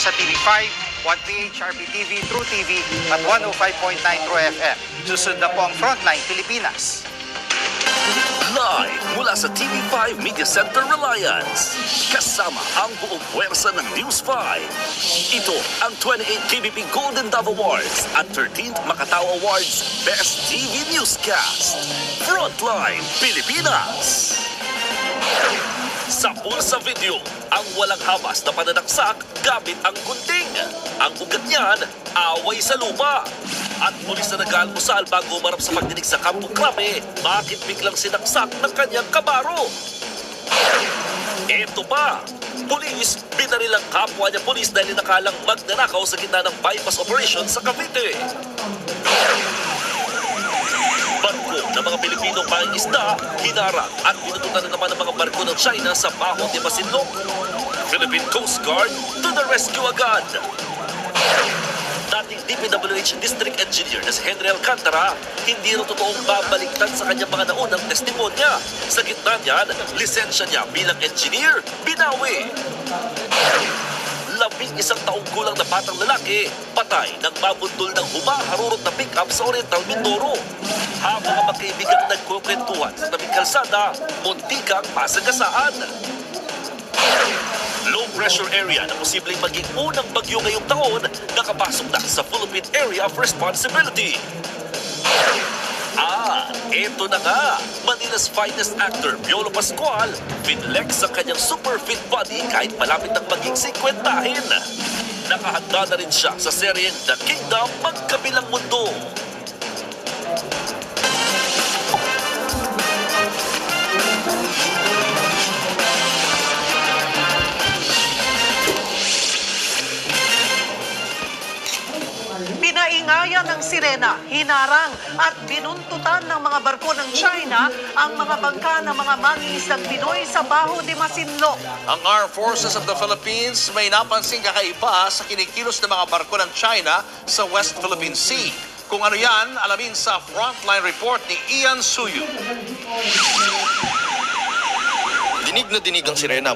sa TV5, 1PH, RPTV, True TV at 105.9 True FM. Susunod na po ang Frontline Pilipinas. Live mula sa TV5 Media Center Reliance. Kasama ang buong puwersa ng News 5. Ito ang 28th KBP Golden Dove Awards at 13th Macatao Awards Best TV Newscast. Frontline Pilipinas. Sa Pulsa Video, ang walang habas na pananaksak gamit ang gunting. Ang ugat niyan, away sa lupa. At pulis na nag-aalmusal bago umarap sa pagdinig sa Kampo Krape, bakit biglang sinaksak ng kanyang kabaro? Eto pa, pulis, binaril ang kapwa niya pulis dahil nakalang magnanakaw sa gitna ng bypass operation sa Cavite. Barko ng mga Pilipinong pangingisda, hinarang at pinututan na naman ng mga barko ng China sa Baho de Masinloc. Philippine Coast Guard to the rescue agad. Dating DPWH District Engineer na si Henry Alcantara, hindi rin totoong babaliktad sa kanyang mga naunang testimonya. Sa gitna niyan, lisensya niya bilang engineer, binawi. 11 taong gulang na batang lalaki, patay nang mabundol ng humaharurot na pick-up sa Oriental Mindoro. Habang ang magkaibigang nagkukwentuhan sa tabing kalsada, muntikang masagasaan. Low pressure area na posibleng maging unang bagyo ngayong taon nakapasok na sa Philippine Area of Responsibility. Eto na nga, Manila's finest actor Piolo Pascual, finlex ang kanyang super fit body kahit malapit ang maging 50-hin. Nakahanda na rin siya sa seryeng The Kingdom Magkabilang Mundo. Pinaingaya ng sirena, hinarang at binuntutan ng mga barko ng China ang mga bangka ng mga mangingisdang Pinoy sa Baho de Masinloc. Ang Armed Forces of the Philippines may napansing kakaiba sa kinikilos ng mga barko ng China sa West Philippine Sea. Kung ano yan, alamin sa Frontline Report ni Ian Suyu. Dinig na dinig ang sirena